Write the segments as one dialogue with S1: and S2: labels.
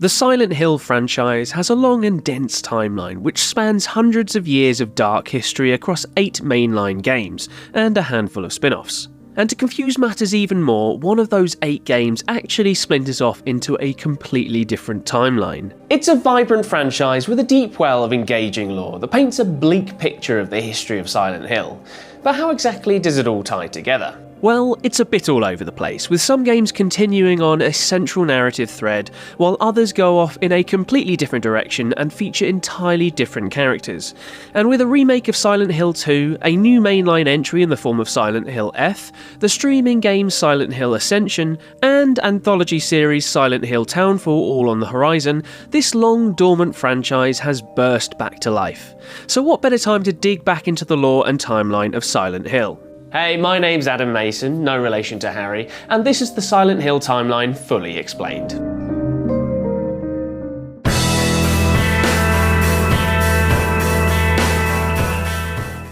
S1: The Silent Hill franchise has a long and dense timeline which spans hundreds of years of dark history across 8 mainline games and a handful of spin-offs. And to confuse matters even more, one of those 8 games actually splinters off into a completely different timeline. It's a vibrant franchise with a deep well of engaging lore that paints a bleak picture of the history of Silent Hill. But how exactly does it all tie together? Well, it's a bit all over the place, with some games continuing on a central narrative thread, while others go off in a completely different direction and feature entirely different characters. And with a remake of Silent Hill 2, a new mainline entry in the form of Silent Hill F, the streaming game Silent Hill Ascension, and anthology series Silent Hill Townfall all on the horizon, this long dormant franchise has burst back to life. So what better time to dig back into the lore and timeline of Silent Hill? Hey, my name's Adam Mason, no relation to Harry, and this is the Silent Hill timeline fully explained.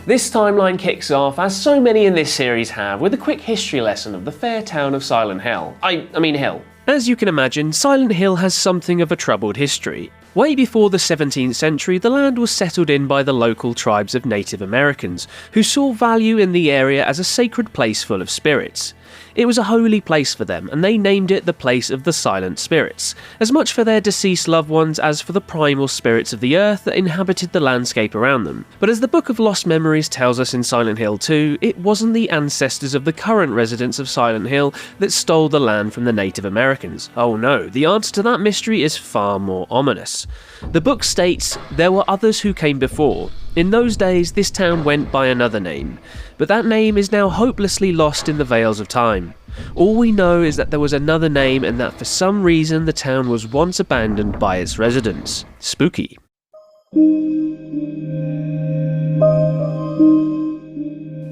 S1: This timeline kicks off, as so many in this series have, with a quick history lesson of the fair town of Silent Hill. I mean Hill. As you can imagine, Silent Hill has something of a troubled history. Way before the 17th century, the land was settled in by the local tribes of Native Americans, who saw value in the area as a sacred place full of spirits. It was a holy place for them, and they named it the Place of the Silent Spirits, as much for their deceased loved ones as for the primal spirits of the earth that inhabited the landscape around them. But as the Book of Lost Memories tells us in Silent Hill 2, it wasn't the ancestors of the current residents of Silent Hill that stole the land from the Native Americans. Oh no, the answer to that mystery is far more ominous. The book states, there were others who came before. In those days, this town went by another name, but that name is now hopelessly lost in the veils of time. All we know is that there was another name and that for some reason the town was once abandoned by its residents. Spooky.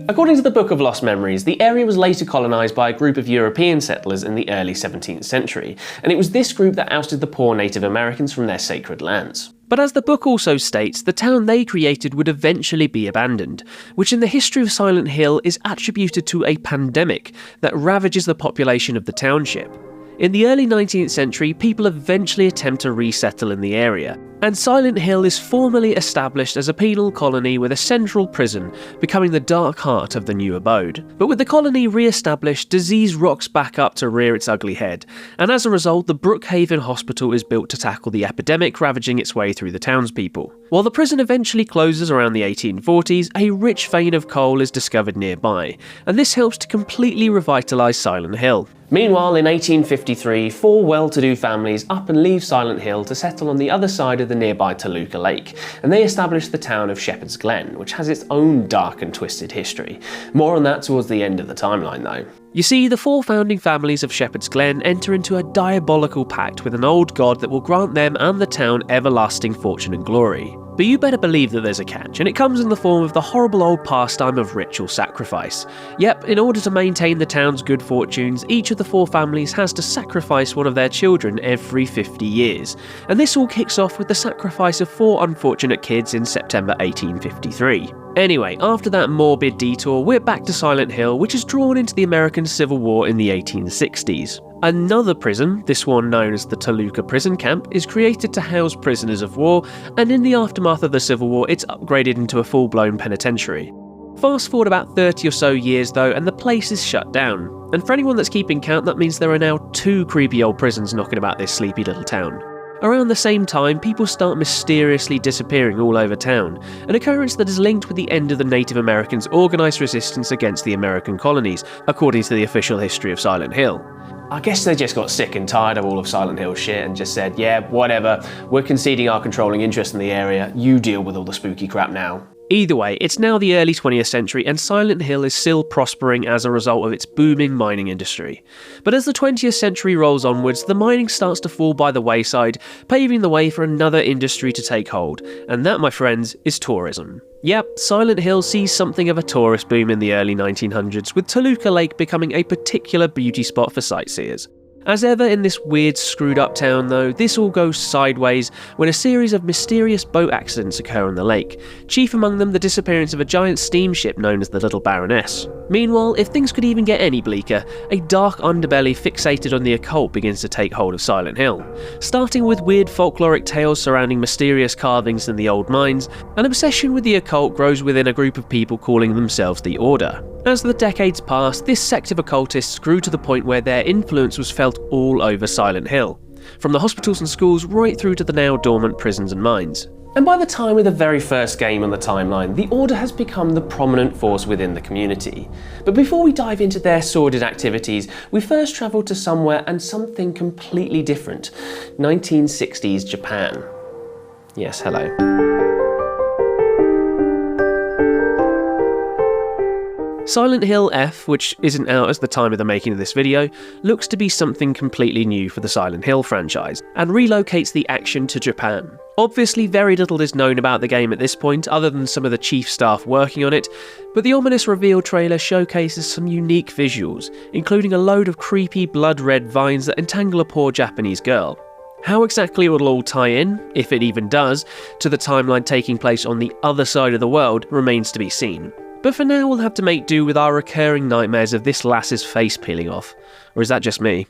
S1: According to the Book of Lost Memories, the area was later colonised by a group of European settlers in the early 17th century, and it was this group that ousted the poor Native Americans from their sacred lands. But as the book also states, the town they created would eventually be abandoned, which in the history of Silent Hill is attributed to a pandemic that ravages the population of the township. In the early 19th century, people eventually attempt to resettle in the area, and Silent Hill is formally established as a penal colony with a central prison, becoming the dark heart of the new abode. But with the colony re-established, disease rocks back up to rear its ugly head, and as a result, the Brookhaven Hospital is built to tackle the epidemic ravaging its way through the townspeople. While the prison eventually closes around the 1840s, a rich vein of coal is discovered nearby, and this helps to completely revitalise Silent Hill. Meanwhile, in 1853, 4 well-to-do families up and leave Silent Hill to settle on the other side of the nearby Toluca Lake, and they establish the town of Shepherd's Glen, which has its own dark and twisted history. More on that towards the end of the timeline though. You see, the 4 founding families of Shepherd's Glen enter into a diabolical pact with an old god that will grant them and the town everlasting fortune and glory. But you better believe that there's a catch, and it comes in the form of the horrible old pastime of ritual sacrifice. Yep, in order to maintain the town's good fortunes, each of the 4 families has to sacrifice one of their children every 50 years, and this all kicks off with the sacrifice of 4 unfortunate kids in September 1853. Anyway, after that morbid detour, we're back to Silent Hill, which is drawn into the American Civil War in the 1860s. Another prison, this one known as the Toluca Prison Camp, is created to house prisoners of war, and in the aftermath of the Civil War, it's upgraded into a full-blown penitentiary. Fast forward about 30 or so years though, and the place is shut down. And for anyone that's keeping count, that means there are now 2 creepy old prisons knocking about this sleepy little town. Around the same time, people start mysteriously disappearing all over town, an occurrence that is linked with the end of the Native Americans' organised resistance against the American colonies, according to the official history of Silent Hill. I guess they just got sick and tired of all of Silent Hill shit and just said, yeah, whatever, we're conceding our controlling interest in the area, you deal with all the spooky crap now. Either way, it's now the early 20th century and Silent Hill is still prospering as a result of its booming mining industry. But as the 20th century rolls onwards, the mining starts to fall by the wayside, paving the way for another industry to take hold, and that, my friends, is tourism. Yep, Silent Hill sees something of a tourist boom in the early 1900s, with Toluca Lake becoming a particular beauty spot for sightseers. As ever in this weird, screwed up town though, this all goes sideways when a series of mysterious boat accidents occur on the lake, chief among them the disappearance of a giant steamship known as the Little Baroness. Meanwhile, if things could even get any bleaker, a dark underbelly fixated on the occult begins to take hold of Silent Hill, starting with weird folkloric tales surrounding mysterious carvings in the old mines. An obsession with the occult grows within a group of people calling themselves the Order. As the decades passed, this sect of occultists grew to the point where their influence was felt all over Silent Hill, from the hospitals and schools right through to the now dormant prisons and mines. And by the time of the very first game on the timeline, the Order has become the prominent force within the community. But before we dive into their sordid activities, we first travel to somewhere and something completely different: 1960s Japan. Yes, hello. Silent Hill F, which isn't out at the time of the making of this video, looks to be something completely new for the Silent Hill franchise, and relocates the action to Japan. Obviously very little is known about the game at this point, other than some of the chief staff working on it, but the ominous reveal trailer showcases some unique visuals, including a load of creepy blood-red vines that entangle a poor Japanese girl. How exactly it will all tie in, if it even does, to the timeline taking place on the other side of the world remains to be seen. But for now we'll have to make do with our recurring nightmares of this lass's face peeling off. Or is that just me?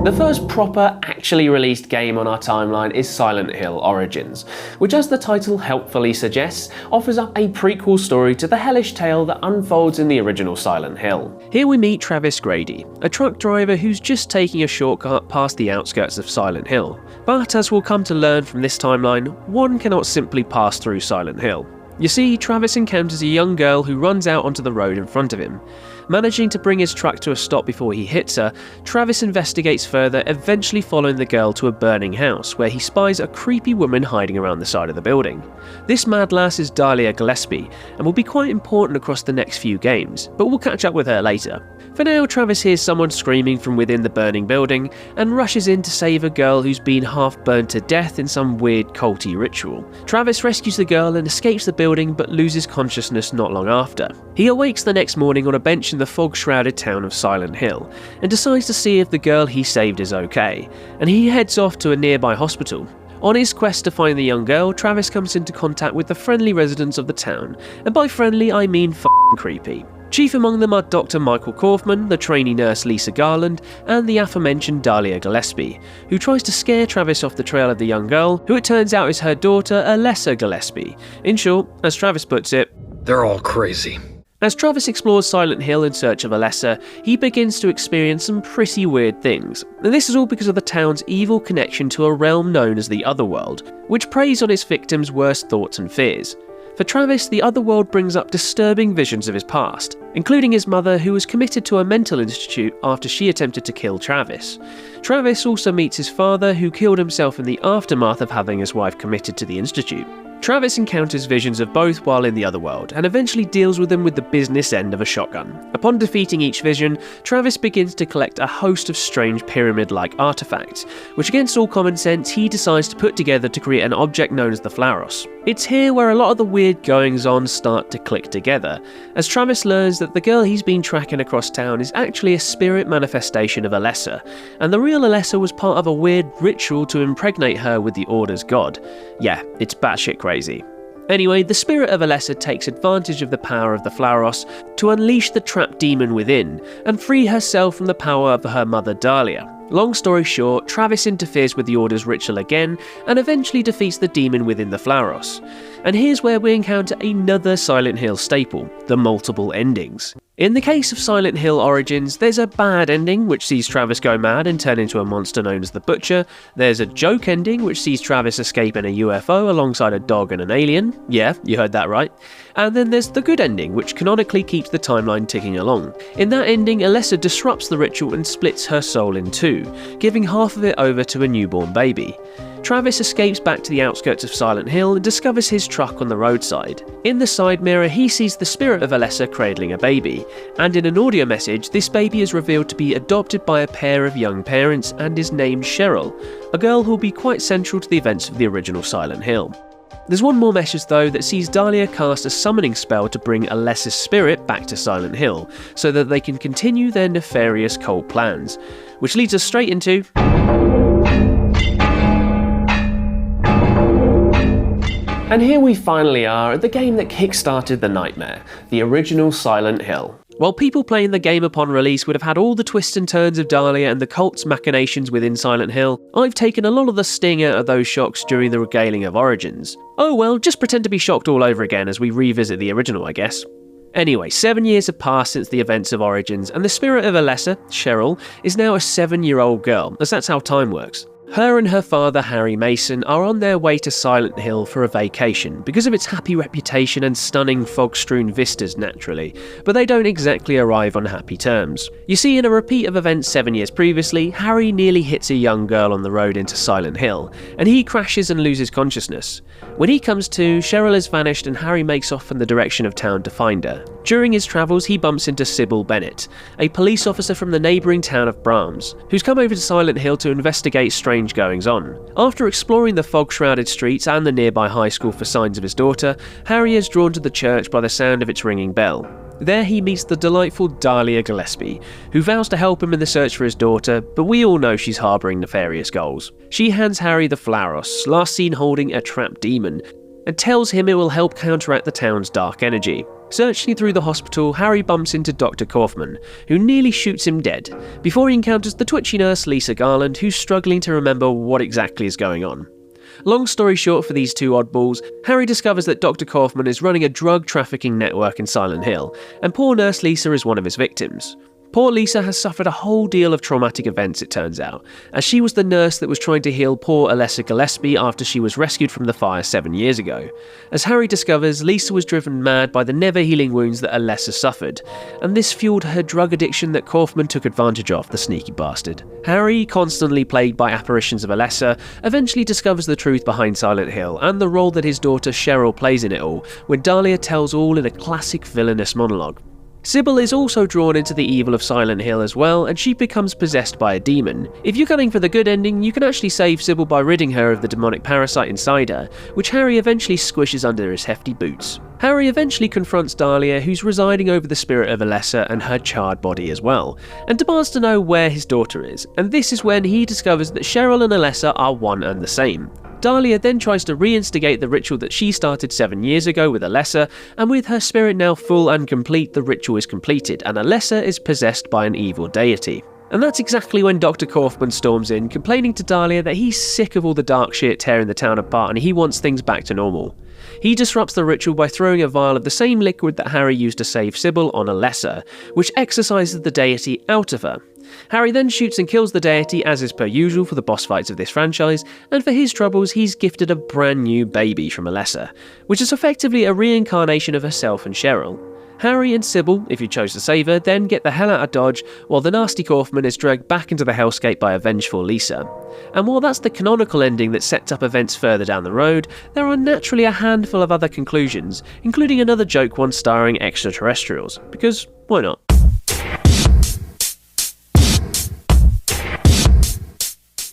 S1: The first proper, actually released game on our timeline is Silent Hill Origins, which, as the title helpfully suggests, offers up a prequel story to the hellish tale that unfolds in the original Silent Hill. Here we meet Travis Grady, a truck driver who's just taking a shortcut past the outskirts of Silent Hill. But as we'll come to learn from this timeline, one cannot simply pass through Silent Hill. You see, Travis encounters a young girl who runs out onto the road in front of him. Managing to bring his truck to a stop before he hits her, Travis investigates further, eventually following the girl to a burning house, where he spies a creepy woman hiding around the side of the building. This mad lass is Dahlia Gillespie, and will be quite important across the next few games, but we'll catch up with her later. For now, Travis hears someone screaming from within the burning building, and rushes in to save a girl who's been half burned to death in some weird culty ritual. Travis rescues the girl and escapes the building, but loses consciousness not long after. He awakes the next morning on a bench in the fog-shrouded town of Silent Hill, and decides to see if the girl he saved is okay, and he heads off to a nearby hospital. On his quest to find the young girl, Travis comes into contact with the friendly residents of the town, and by friendly I mean f***ing creepy. Chief among them are Dr. Michael Kaufman, the trainee nurse Lisa Garland, and the aforementioned Dahlia Gillespie, who tries to scare Travis off the trail of the young girl, who it turns out is her daughter, Alessa Gillespie. In short, as Travis puts it,
S2: they're all crazy.
S1: As Travis explores Silent Hill in search of Alessa, he begins to experience some pretty weird things. And this is all because of the town's evil connection to a realm known as the Otherworld, which preys on its victims' worst thoughts and fears. For Travis, the Otherworld brings up disturbing visions of his past, including his mother, who was committed to a mental institute after she attempted to kill Travis. Travis also meets his father, who killed himself in the aftermath of having his wife committed to the institute. Travis encounters visions of both while in the Otherworld, and eventually deals with them with the business end of a shotgun. Upon defeating each vision, Travis begins to collect a host of strange pyramid-like artifacts, which against all common sense he decides to put together to create an object known as the Flauros. It's here where a lot of the weird goings-on start to click together, as Travis learns that the girl he's been tracking across town is actually a spirit manifestation of Alessa, and the real Alessa was part of a weird ritual to impregnate her with the Order's god. Yeah, it's batshit crazy. Anyway, the spirit of Alessa takes advantage of the power of the Flauros to unleash the trapped demon within, and free herself from the power of her mother Dahlia. Long story short, Travis interferes with the Order's ritual again, and eventually defeats the demon within the Flauros. And here's where we encounter another Silent Hill staple, the multiple endings. In the case of Silent Hill Origins, there's a bad ending, which sees Travis go mad and turn into a monster known as the Butcher. There's a joke ending, which sees Travis escape in a UFO alongside a dog and an alien. Yeah, you heard that right. And then there's the good ending, which canonically keeps the timeline ticking along. In that ending, Alessa disrupts the ritual and splits her soul in two, giving half of it over to a newborn baby. Travis escapes back to the outskirts of Silent Hill and discovers his truck on the roadside. In the side mirror, he sees the spirit of Alessa cradling a baby, and in an audio message, this baby is revealed to be adopted by a pair of young parents and is named Cheryl, a girl who will be quite central to the events of the original Silent Hill. There's one more message though that sees Dahlia cast a summoning spell to bring Alessa's spirit back to Silent Hill, so that they can continue their nefarious cult plans. Which leads us straight into... And here we finally are at the game that kickstarted the nightmare, the original Silent Hill. While people playing the game upon release would have had all the twists and turns of Dahlia and the cult's machinations within Silent Hill, I've taken a lot of the sting out of those shocks during the regaling of Origins. Oh well, just pretend to be shocked all over again as we revisit the original, I guess. Anyway, 7 years have passed since the events of Origins, and the spirit of Alessa, Cheryl, is now a 7-year-old girl, as that's how time works. Her and her father, Harry Mason, are on their way to Silent Hill for a vacation because of its happy reputation and stunning fog-strewn vistas naturally, but they don't exactly arrive on happy terms. You see, in a repeat of events 7 years previously, Harry nearly hits a young girl on the road into Silent Hill, and he crashes and loses consciousness. When he comes to, Cheryl has vanished and Harry makes off in the direction of town to find her. During his travels, he bumps into Sybil Bennett, a police officer from the neighbouring town of Brahms, who's come over to Silent Hill to investigate strange goings-on. After exploring the fog-shrouded streets and the nearby high school for signs of his daughter, Harry is drawn to the church by the sound of its ringing bell. There he meets the delightful Dahlia Gillespie, who vows to help him in the search for his daughter, but we all know she's harbouring nefarious goals. She hands Harry the Flauros, last seen holding a trapped demon, and tells him it will help counteract the town's dark energy. Searching through the hospital, Harry bumps into Dr. Kaufman, who nearly shoots him dead, before he encounters the twitchy nurse Lisa Garland, who's struggling to remember what exactly is going on. Long story short for these two oddballs, Harry discovers that Dr. Kaufman is running a drug trafficking network in Silent Hill, and poor nurse Lisa is one of his victims. Poor Lisa has suffered a whole deal of traumatic events, it turns out, as she was the nurse that was trying to heal poor Alessa Gillespie after she was rescued from the fire 7 years ago. As Harry discovers, Lisa was driven mad by the never-healing wounds that Alessa suffered, and this fueled her drug addiction that Kaufman took advantage of, the sneaky bastard. Harry, constantly plagued by apparitions of Alessa, eventually discovers the truth behind Silent Hill and the role that his daughter Cheryl plays in it all, when Dahlia tells all in a classic villainous monologue. Sybil is also drawn into the evil of Silent Hill as well, and she becomes possessed by a demon. If you're gunning for the good ending, you can actually save Sybil by ridding her of the demonic parasite inside her, which Harry eventually squishes under his hefty boots. Harry eventually confronts Dahlia, who's residing over the spirit of Alessa and her charred body as well, and demands to know where his daughter is, and this is when he discovers that Cheryl and Alessa are one and the same. Dahlia then tries to reinstigate the ritual that she started 7 years ago with Alessa, and with her spirit now full and complete, the ritual is completed, and Alessa is possessed by an evil deity. And that's exactly when Dr. Kaufman storms in, complaining to Dahlia that he's sick of all the dark shit tearing the town apart and he wants things back to normal. He disrupts the ritual by throwing a vial of the same liquid that Harry used to save Sybil on Alessa, which exorcises the deity out of her. Harry then shoots and kills the deity, as is per usual for the boss fights of this franchise, and for his troubles he's gifted a brand new baby from Alessa, which is effectively a reincarnation of herself and Cheryl. Harry and Sybil, if you chose to save her, then get the hell out of Dodge, while the nasty Kaufman is dragged back into the hellscape by a vengeful Lisa. And while that's the canonical ending that sets up events further down the road, there are naturally a handful of other conclusions, including another joke one starring extraterrestrials, because why not?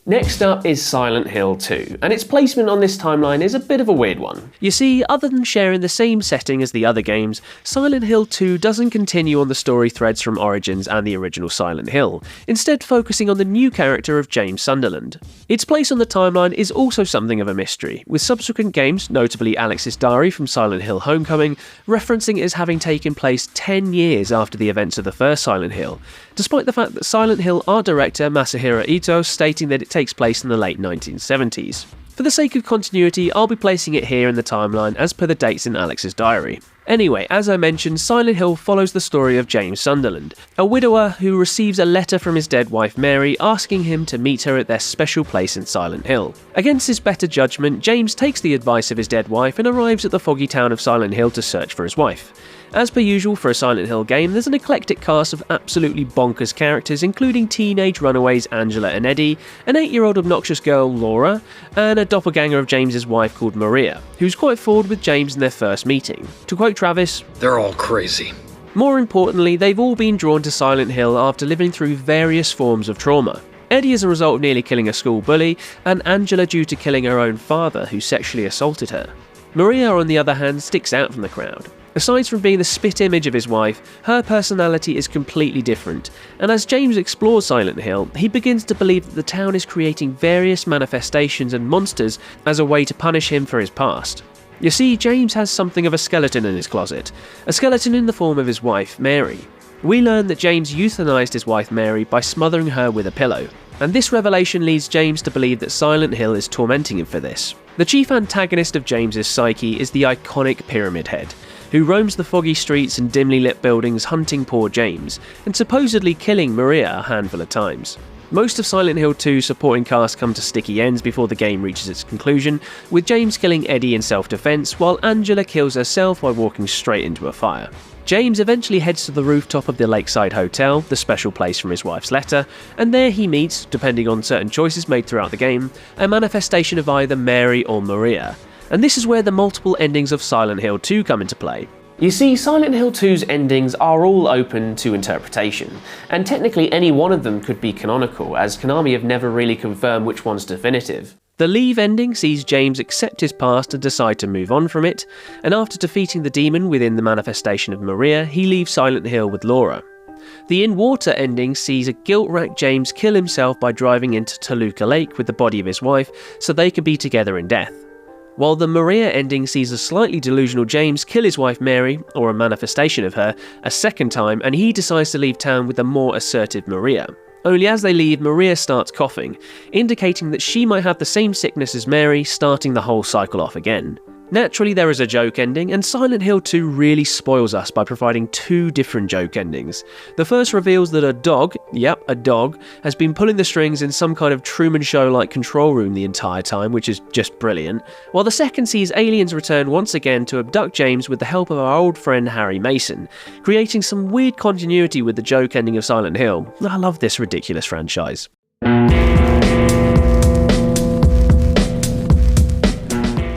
S1: Next up is Silent Hill 2, and its placement on this timeline is a bit of a weird one. You see, other than sharing the same setting as the other games, Silent Hill 2 doesn't continue on the story threads from Origins and the original Silent Hill, instead focusing on the new character of James Sunderland. Its place on the timeline is also something of a mystery, with subsequent games, notably Alex's Diary from Silent Hill Homecoming, referencing it as having taken place 10 years after the events of the first Silent Hill, despite the fact that Silent Hill art director Masahiro Ito stating that it takes place in the late 1970s. For the sake of continuity, I'll be placing it here in the timeline as per the dates in Alex's diary. Anyway, as I mentioned, Silent Hill follows the story of James Sunderland, a widower who receives a letter from his dead wife Mary asking him to meet her at their special place in Silent Hill. Against his better judgment, James takes the advice of his dead wife and arrives at the foggy town of Silent Hill to search for his wife. As per usual for a Silent Hill game, there's an eclectic cast of absolutely bonkers characters, including teenage runaways Angela and Eddie, an 8-year-old obnoxious girl Laura, and a doppelganger of James's wife called Maria, who's quite forward with James in their first meeting. To quote Travis,
S2: "They're all crazy."
S1: More importantly, they've all been drawn to Silent Hill after living through various forms of trauma. Eddie as a result of nearly killing a school bully, and Angela due to killing her own father who sexually assaulted her. Maria, on the other hand, sticks out from the crowd. Aside from being the spit image of his wife, her personality is completely different, and as James explores Silent Hill, he begins to believe that the town is creating various manifestations and monsters as a way to punish him for his past. You see, James has something of a skeleton in his closet, a skeleton in the form of his wife, Mary. We learn that James euthanized his wife Mary by smothering her with a pillow, and this revelation leads James to believe that Silent Hill is tormenting him for this. The chief antagonist of James's psyche is the iconic Pyramid Head, who roams the foggy streets and dimly lit buildings hunting poor James, and supposedly killing Maria a handful of times. Most of Silent Hill 2's supporting cast come to sticky ends before the game reaches its conclusion, with James killing Eddie in self-defense, while Angela kills herself by walking straight into a fire. James eventually heads to the rooftop of the Lakeside Hotel, the special place from his wife's letter, and there he meets, depending on certain choices made throughout the game, a manifestation of either Mary or Maria. And this is where the multiple endings of Silent Hill 2 come into play. You see, Silent Hill 2's endings are all open to interpretation, and technically any one of them could be canonical, as Konami have never really confirmed which one's definitive. The Leave ending sees James accept his past and decide to move on from it, and after defeating the demon within the manifestation of Maria, he leaves Silent Hill with Laura. The In Water ending sees a guilt-racked James kill himself by driving into Toluca Lake with the body of his wife so they can be together in death. While the Maria ending sees a slightly delusional James kill his wife Mary, or a manifestation of her, a second time, and he decides to leave town with a more assertive Maria. Only as they leave, Maria starts coughing, indicating that she might have the same sickness as Mary, starting the whole cycle off again. Naturally, there is a joke ending, and Silent Hill 2 really spoils us by providing two different joke endings. The first reveals that a dog, yep, a dog, has been pulling the strings in some kind of Truman Show-like control room the entire time, which is just brilliant, while the second sees aliens return once again to abduct James with the help of our old friend Harry Mason, creating some weird continuity with the joke ending of Silent Hill. I love this ridiculous franchise.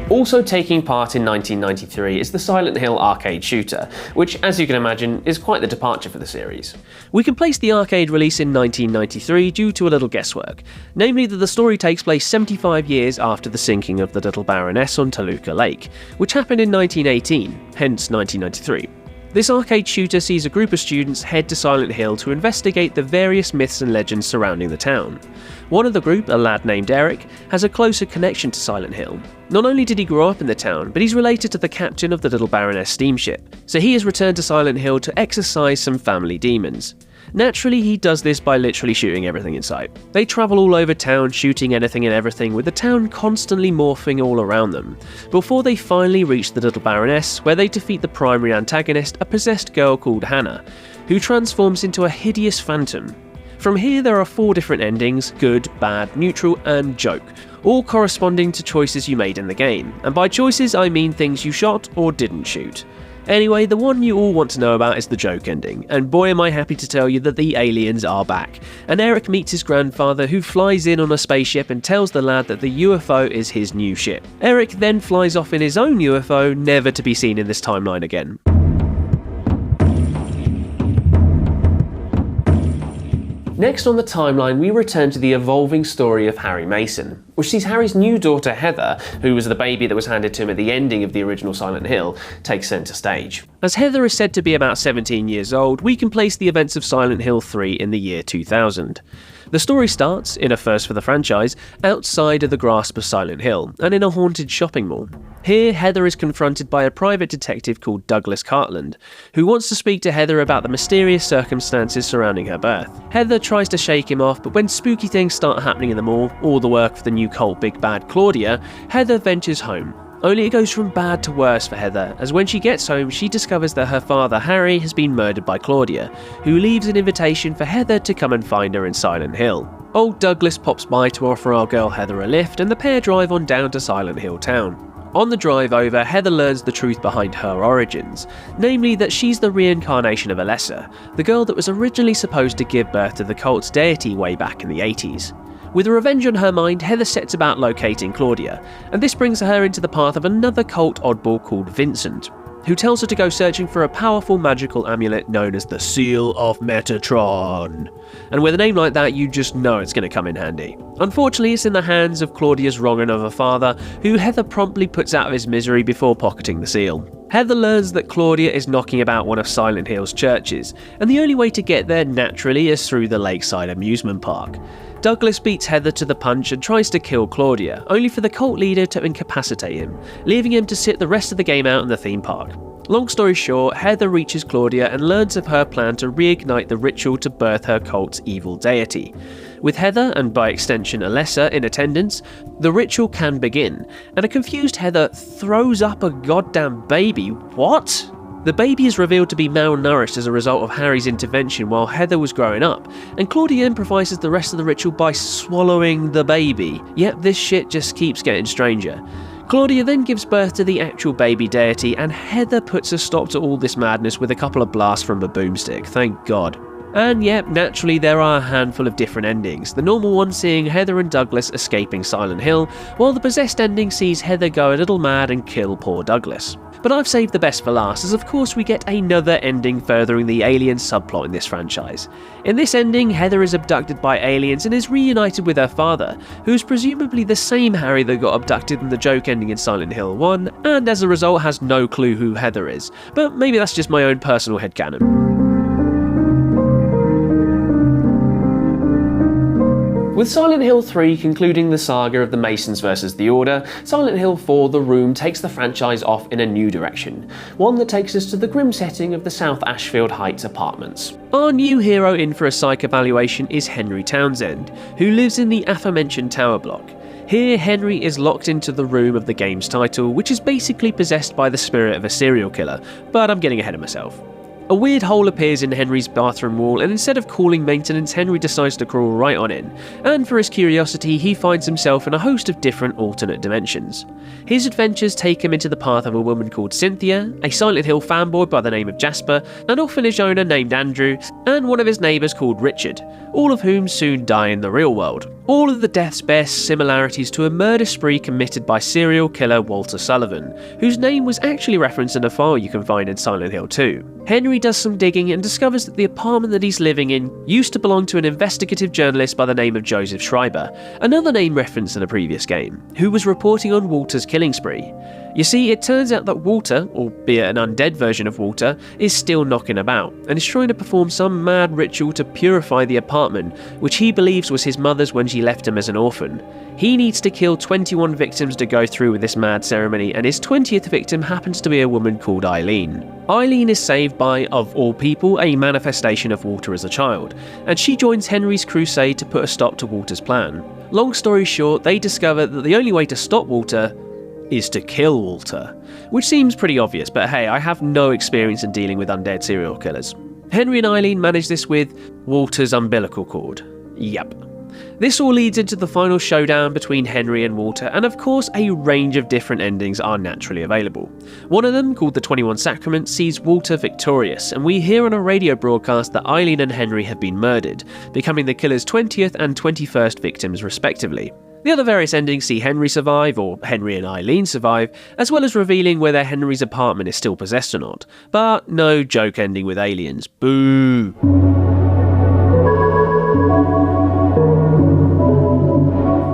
S1: Also taking part in 1993 is the Silent Hill arcade shooter, which, as you can imagine, is quite the departure for the series. We can place the arcade release in 1993 due to a little guesswork, namely that the story takes place 75 years after the sinking of the Little Baroness on Toluca Lake, which happened in 1918, hence 1993. This arcade shooter sees a group of students head to Silent Hill to investigate the various myths and legends surrounding the town. One of the group, a lad named Eric, has a closer connection to Silent Hill. Not only did he grow up in the town, but he's related to the captain of the Little Baroness steamship, so he has returned to Silent Hill to exorcise some family demons. Naturally, he does this by literally shooting everything in sight. They travel all over town, shooting anything and everything, with the town constantly morphing all around them, before they finally reach the Little Baroness, where they defeat the primary antagonist, a possessed girl called Hannah, who transforms into a hideous phantom. From here there are 4 different endings: good, bad, neutral, and joke, all corresponding to choices you made in the game, and by choices I mean things you shot or didn't shoot. Anyway, the one you all want to know about is the joke ending, and boy am I happy to tell you that the aliens are back, and Eric meets his grandfather, who flies in on a spaceship and tells the lad that the UFO is his new ship. Eric then flies off in his own UFO, never to be seen in this timeline again. Next on the timeline, we return to the evolving story of Harry Mason, which sees Harry's new daughter Heather, who was the baby that was handed to him at the ending of the original Silent Hill, take centre stage. As Heather is said to be about 17 years old, we can place the events of Silent Hill 3 in the year 2000. The story starts, in a first for the franchise, outside of the grasp of Silent Hill, and in a haunted shopping mall. Here, Heather is confronted by a private detective called Douglas Cartland, who wants to speak to Heather about the mysterious circumstances surrounding her birth. Heather tries to shake him off, but when spooky things start happening in the mall, all the work for the new cult big bad Claudia, Heather ventures home. Only it goes from bad to worse for Heather, as when she gets home she discovers that her father Harry has been murdered by Claudia, who leaves an invitation for Heather to come and find her in Silent Hill. Old Douglas pops by to offer our girl Heather a lift, and the pair drive on down to Silent Hill Town. On the drive over, Heather learns the truth behind her origins, namely that she's the reincarnation of Alessa, the girl that was originally supposed to give birth to the cult's deity way back in the 80s. With revenge on her mind, Heather sets about locating Claudia, and this brings her into the path of another cult oddball called Vincent. who tells her to go searching for a powerful magical amulet known as the Seal of Metatron. And with a name like that, you just know it's going to come in handy. Unfortunately, it's in the hands of Claudia's wrong and of her father, who Heather promptly puts out of his misery before pocketing the seal. Heather learns that Claudia is knocking about one of Silent Hill's churches, and the only way to get there naturally is through the lakeside amusement park. Douglas beats Heather to the punch and tries to kill Claudia, only for the cult leader to incapacitate him, leaving him to sit the rest of the game out in the theme park. Long story short, Heather reaches Claudia and learns of her plan to reignite the ritual to birth her cult's evil deity. With Heather, and by extension Alessa, in attendance, the ritual can begin, and a confused Heather throws up a goddamn baby. What? The baby is revealed to be malnourished as a result of Harry's intervention while Heather was growing up, and Claudia improvises the rest of the ritual by swallowing the baby. Yet this shit just keeps getting stranger. Claudia then gives birth to the actual baby deity, and Heather puts a stop to all this madness with a couple of blasts from a boomstick, thank God. And yep, naturally there are a handful of different endings, the normal one seeing Heather and Douglas escaping Silent Hill, while the possessed ending sees Heather go a little mad and kill poor Douglas. But I've saved the best for last, as of course we get another ending furthering the alien subplot in this franchise. In this ending, Heather is abducted by aliens and is reunited with her father, who's presumably the same Harry that got abducted in the joke ending in Silent Hill 1, and as a result has no clue who Heather is. But maybe that's just my own personal headcanon. With Silent Hill 3 concluding the saga of the Masons versus the Order, Silent Hill 4 The Room takes the franchise off in a new direction, one that takes us to the grim setting of the South Ashfield Heights apartments. Our new hero in for a psych evaluation is Henry Townsend, who lives in the aforementioned tower block. Here, Henry is locked into the room of the game's title, which is basically possessed by the spirit of a serial killer, but I'm getting ahead of myself. A weird hole appears in Henry's bathroom wall, and instead of calling maintenance, Henry decides to crawl right on in, and for his curiosity he finds himself in a host of different alternate dimensions. His adventures take him into the path of a woman called Cynthia, a Silent Hill fanboy by the name of Jasper, an orphanage owner named Andrew, and one of his neighbours called Richard, all of whom soon die in the real world. All of the deaths bear similarities to a murder spree committed by serial killer Walter Sullivan, whose name was actually referenced in a file you can find in Silent Hill 2. Henry does some digging and discovers that the apartment that he's living in used to belong to an investigative journalist by the name of Joseph Schreiber, another name referenced in a previous game, who was reporting on Walter's killing spree. You see, it turns out that Walter, albeit an undead version of Walter, is still knocking about, and is trying to perform some mad ritual to purify the apartment, which he believes was his mother's when she left him as an orphan. He needs to kill 21 victims to go through with this mad ceremony, and his 20th victim happens to be a woman called Eileen. Eileen is saved by, of all people, a manifestation of Walter as a child, and she joins Henry's crusade to put a stop to Walter's plan. Long story short, they discover that the only way to stop Walter is to kill Walter, which seems pretty obvious, but hey, I have no experience in dealing with undead serial killers. Henry and Eileen manage this with Walter's umbilical cord. Yep. This all leads into the final showdown between Henry and Walter, and of course a range of different endings are naturally available. One of them, called the 21 Sacraments, sees Walter victorious, and we hear on a radio broadcast that Eileen and Henry have been murdered, becoming the killer's 20th and 21st victims respectively. The other various endings see Henry survive, or Henry and Eileen survive, as well as revealing whether Henry's apartment is still possessed or not. But no joke ending with aliens. Boo!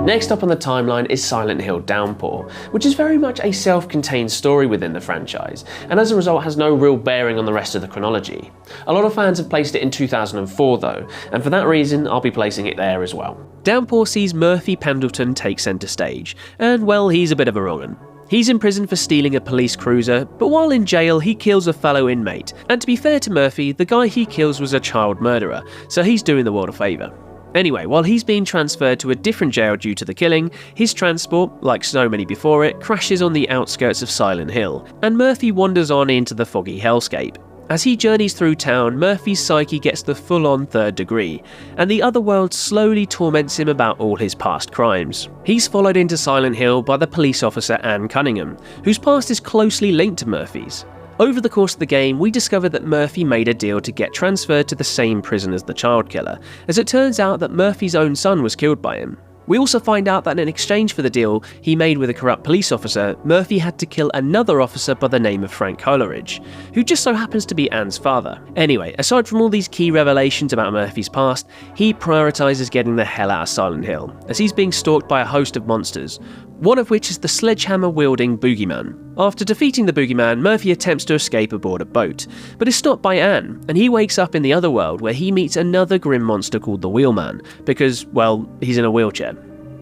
S1: Next up on the timeline is Silent Hill Downpour, which is very much a self-contained story within the franchise, and as a result has no real bearing on the rest of the chronology. A lot of fans have placed it in 2004 though, and for that reason I'll be placing it there as well. Downpour sees Murphy Pendleton take centre stage, and well, he's a bit of a wrong'un. He's in prison for stealing a police cruiser, but while in jail he kills a fellow inmate, and to be fair to Murphy, the guy he kills was a child murderer, so he's doing the world a favour. Anyway, while he's being transferred to a different jail due to the killing, his transport, like so many before it, crashes on the outskirts of Silent Hill, and Murphy wanders on into the foggy hellscape. As he journeys through town, Murphy's psyche gets the full-on third degree, and the other world slowly torments him about all his past crimes. He's followed into Silent Hill by the police officer Anne Cunningham, whose past is closely linked to Murphy's. Over the course of the game, we discover that Murphy made a deal to get transferred to the same prison as the child killer, as it turns out that Murphy's own son was killed by him. We also find out that in exchange for the deal he made with a corrupt police officer, Murphy had to kill another officer by the name of Frank Coleridge, who just so happens to be Anne's father. Anyway, aside from all these key revelations about Murphy's past, he prioritises getting the hell out of Silent Hill, as he's being stalked by a host of monsters, one of which is the sledgehammer-wielding Boogeyman. After defeating the Boogeyman, Murphy attempts to escape aboard a boat, but is stopped by Anne, and he wakes up in the other world where he meets another grim monster called the Wheelman, because, well, he's in a wheelchair.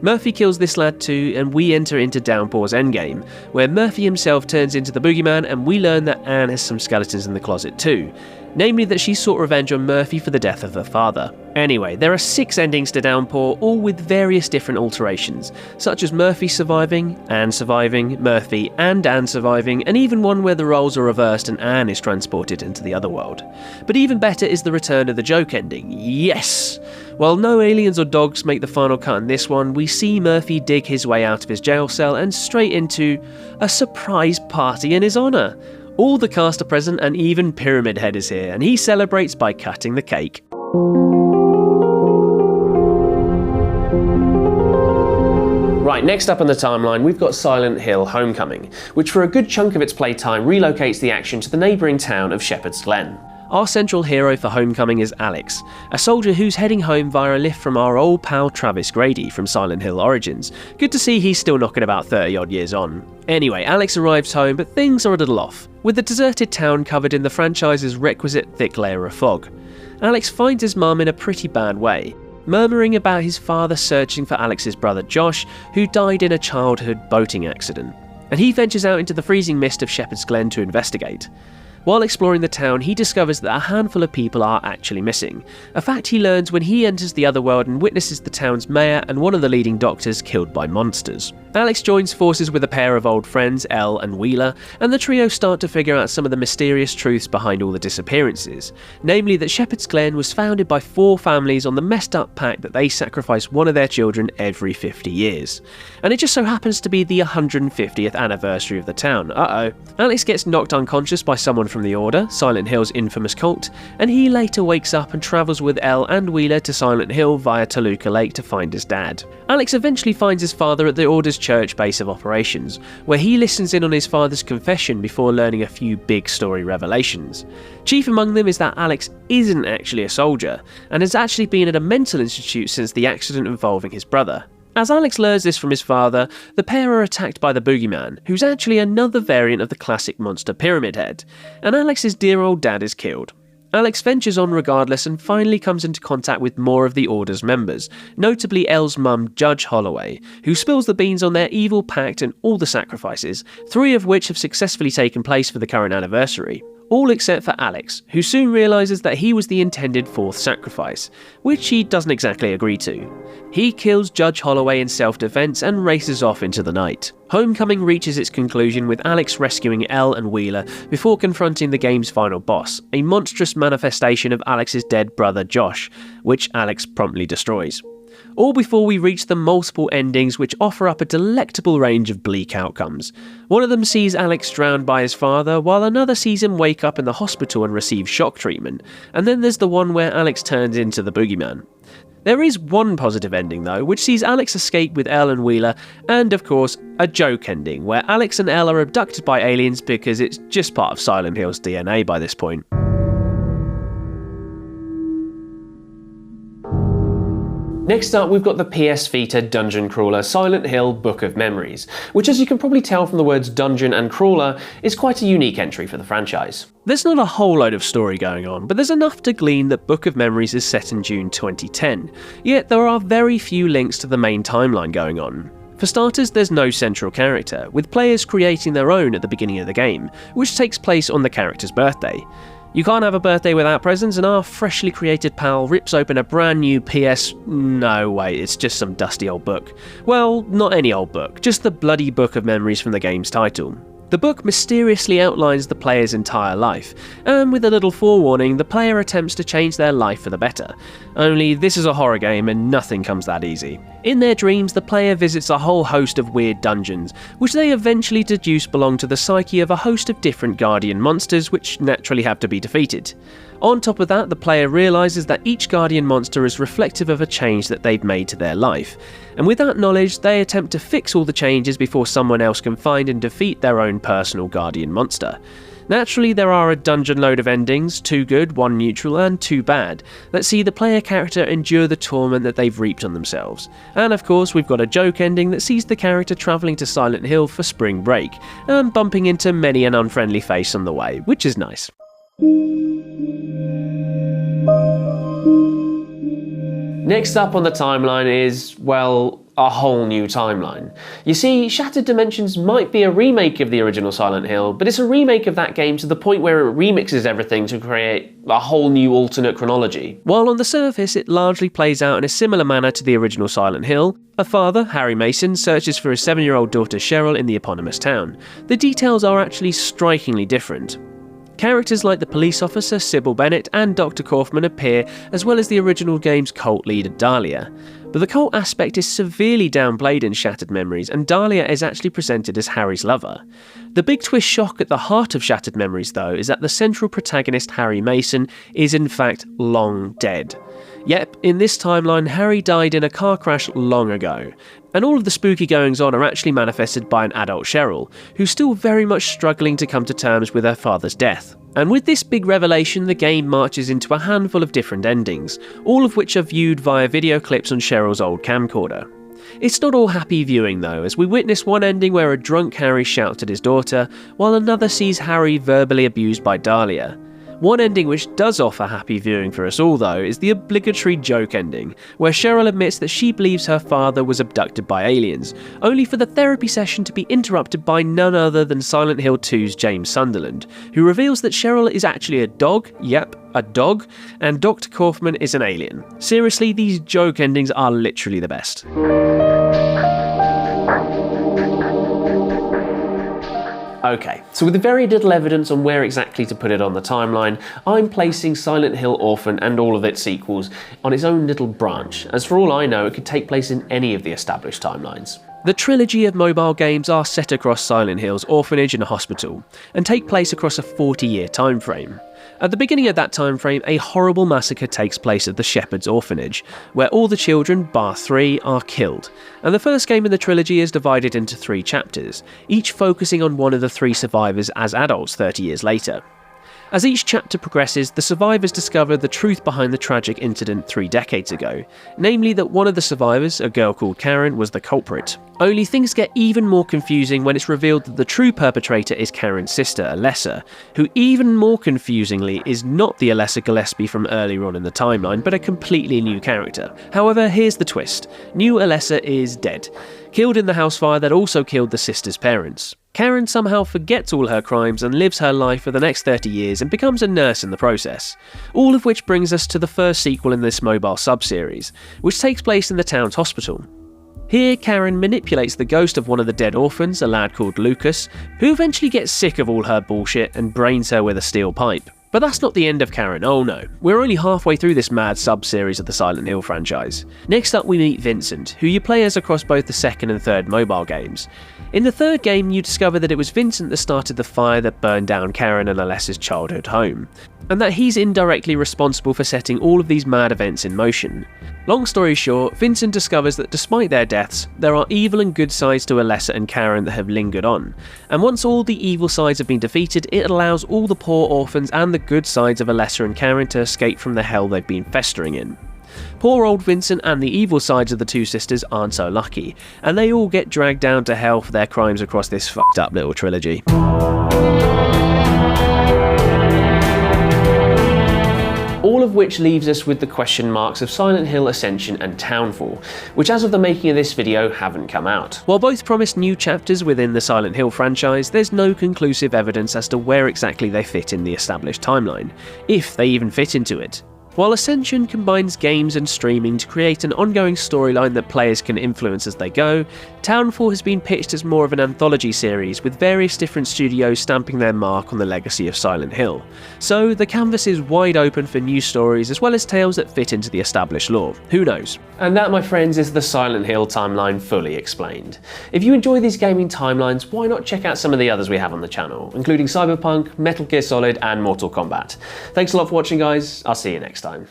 S1: Murphy kills this lad too, and we enter into Downpour's endgame, where Murphy himself turns into the Boogeyman, and we learn that Anne has some skeletons in the closet too. Namely that she sought revenge on Murphy for the death of her father. Anyway, there are 6 endings to Downpour, all with various different alterations, such as Murphy surviving, Murphy and Anne surviving, and even one where the roles are reversed and Anne is transported into the other world. But even better is the return of the joke ending. Yes! While no aliens or dogs make the final cut in this one, we see Murphy dig his way out of his jail cell and straight into a surprise party in his honour. All the cast are present and even Pyramid Head is here, and he celebrates by cutting the cake. Right, next up on the timeline we've got Silent Hill Homecoming, which for a good chunk of its playtime relocates the action to the neighbouring town of Shepherd's Glen. Our central hero for Homecoming is Alex, a soldier who's heading home via a lift from our old pal Travis Grady from Silent Hill Origins. Good to see he's still knocking about 30 odd years on. Anyway, Alex arrives home, but things are a little off, with the deserted town covered in the franchise's requisite thick layer of fog. Alex finds his mum in a pretty bad way, murmuring about his father searching for Alex's brother Josh, who died in a childhood boating accident, and he ventures out into the freezing mist of Shepherd's Glen to investigate. While exploring the town, he discovers that a handful of people are actually missing, a fact he learns when he enters the other world and witnesses the town's mayor and one of the leading doctors killed by monsters. Alex joins forces with a pair of old friends, Elle and Wheeler, and the trio start to figure out some of the mysterious truths behind all the disappearances, namely that Shepherd's Glen was founded by 4 families on the messed up pact that they sacrifice one of their children every 50 years. And it just so happens to be the 150th anniversary of the town. Alex gets knocked unconscious by someone from the Order, Silent Hill's infamous cult, and he later wakes up and travels with Elle and Wheeler to Silent Hill via Toluca Lake to find his dad. Alex eventually finds his father at the Order's church base of operations, where he listens in on his father's confession before learning a few big story revelations. Chief among them is that Alex isn't actually a soldier, and has actually been at a mental institute since the accident involving his brother. As Alex learns this from his father, the pair are attacked by the Boogeyman, who's actually another variant of the classic monster Pyramid Head, and Alex's dear old dad is killed. Alex ventures on regardless and finally comes into contact with more of the Order's members, notably Elle's mum, Judge Holloway, who spills the beans on their evil pact and all the sacrifices, 3 of which have successfully taken place for the current anniversary. All except for Alex, who soon realises that he was the intended 4th sacrifice, which he doesn't exactly agree to. He kills Judge Holloway in self-defense and races off into the night. Homecoming reaches its conclusion with Alex rescuing Elle and Wheeler before confronting the game's final boss, a monstrous manifestation of Alex's dead brother Josh, which Alex promptly destroys. All before we reach the multiple endings which offer up a delectable range of bleak outcomes. One of them sees Alex drowned by his father, while another sees him wake up in the hospital and receive shock treatment, and then there's the one where Alex turns into the Boogeyman. There is one positive ending though, which sees Alex escape with Elle and Wheeler, and of course, a joke ending, where Alex and Elle are abducted by aliens because it's just part of Silent Hill's DNA by this point. Next up, we've got the PS Vita dungeon crawler Silent Hill Book of Memories, which, as you can probably tell from the words dungeon and crawler, is quite a unique entry for the franchise. There's not a whole load of story going on, but there's enough to glean that Book of Memories is set in June 2010, yet there are very few links to the main timeline going on. For starters, there's no central character, with players creating their own at the beginning of the game, which takes place on the character's birthday. You can't have a birthday without presents, and our freshly created pal rips open a brand new no wait, it's just some dusty old book. Well, not any old book, just the bloody Book of Memories from the game's title. The book mysteriously outlines the player's entire life, and with a little forewarning, the player attempts to change their life for the better. Only this is a horror game and nothing comes that easy. In their dreams, the player visits a whole host of weird dungeons, which they eventually deduce belong to the psyche of a host of different guardian monsters which naturally have to be defeated. On top of that, the player realises that each Guardian monster is reflective of a change that they've made to their life, and with that knowledge they attempt to fix all the changes before someone else can find and defeat their own personal Guardian monster. Naturally, there are a dungeon load of endings, 2 good, 1 neutral and 2 bad, that see the player character endure the torment that they've reaped on themselves. And of course we've got a joke ending that sees the character travelling to Silent Hill for spring break, and bumping into many an unfriendly face on the way, which is nice. Next up on the timeline is, well, a whole new timeline. You see, Shattered Dimensions might be a remake of the original Silent Hill, but it's a remake of that game to the point where it remixes everything to create a whole new alternate chronology. While on the surface it largely plays out in a similar manner to the original Silent Hill, a father, Harry Mason, searches for his 7-year-old daughter Cheryl in the eponymous town. The details are actually strikingly different. Characters like the police officer Sybil Bennett and Dr. Kaufman appear, as well as the original game's cult leader Dahlia. But the cult aspect is severely downplayed in Shattered Memories, and Dahlia is actually presented as Harry's lover. The big twist shock at the heart of Shattered Memories, though, is that the central protagonist Harry Mason is in fact long dead. Yep, in this timeline, Harry died in a car crash long ago, and all of the spooky goings-on are actually manifested by an adult Cheryl, who's still very much struggling to come to terms with her father's death. And with this big revelation, the game marches into a handful of different endings, all of which are viewed via video clips on Cheryl's old camcorder. It's not all happy viewing though, as we witness one ending where a drunk Harry shouts at his daughter, while another sees Harry verbally abused by Dahlia. One ending which does offer happy viewing for us all though is the obligatory joke ending, where Cheryl admits that she believes her father was abducted by aliens, only for the therapy session to be interrupted by none other than Silent Hill 2's James Sunderland, who reveals that Cheryl is actually a dog, yep, a dog, and Dr. Kaufman is an alien. Seriously, these joke endings are literally the best. Okay, so with very little evidence on where exactly to put it on the timeline, I'm placing Silent Hill Orphan and all of its sequels on its own little branch, as for all I know it could take place in any of the established timelines. The trilogy of mobile games are set across Silent Hill's orphanage and a hospital, and take place across a 40-year time frame. At the beginning of that time frame, a horrible massacre takes place at the Shepherd's Orphanage, where all the children, bar 3, are killed, and the first game in the trilogy is divided into 3 chapters, each focusing on one of the 3 survivors as adults 30 years later. As each chapter progresses, the survivors discover the truth behind the tragic incident 3 decades ago, namely that one of the survivors, a girl called Karen, was the culprit. Only things get even more confusing when it's revealed that the true perpetrator is Karen's sister, Alessa, who even more confusingly is not the Alessa Gillespie from earlier on in the timeline, but a completely new character. However, here's the twist. New Alessa is dead, killed in the house fire that also killed the sister's parents. Karen somehow forgets all her crimes and lives her life for the next 30 years and becomes a nurse in the process. All of which brings us to the first sequel in this mobile sub-series, which takes place in the town's hospital. Here, Karen manipulates the ghost of one of the dead orphans, a lad called Lucas, who eventually gets sick of all her bullshit and brains her with a steel pipe. But that's not the end of Karen, oh no. We're only halfway through this mad sub-series of the Silent Hill franchise. Next up we meet Vincent, who you play as across both the second and third mobile games. In the third game, you discover that it was Vincent that started the fire that burned down Karen and Alessa's childhood home, and that he's indirectly responsible for setting all of these mad events in motion. Long story short, Vincent discovers that despite their deaths, there are evil and good sides to Alessa and Karen that have lingered on, and once all the evil sides have been defeated, it allows all the poor orphans and the good sides of Alessa and Karen to escape from the hell they've been festering in. Poor old Vincent and the evil sides of the 2 sisters aren't so lucky, and they all get dragged down to hell for their crimes across this fucked up little trilogy. All of which leaves us with the question marks of Silent Hill Ascension and Townfall, which as of the making of this video haven't come out. While both promise new chapters within the Silent Hill franchise, there's no conclusive evidence as to where exactly they fit in the established timeline, if they even fit into it. While Ascension combines games and streaming to create an ongoing storyline that players can influence as they go, Townfall has been pitched as more of an anthology series, with various different studios stamping their mark on the legacy of Silent Hill. So the canvas is wide open for new stories as well as tales that fit into the established lore. Who knows? And that, my friends, is the Silent Hill timeline fully explained. If you enjoy these gaming timelines, why not check out some of the others we have on the channel, including Cyberpunk, Metal Gear Solid and Mortal Kombat. Thanks a lot for watching, guys. I'll see you next time.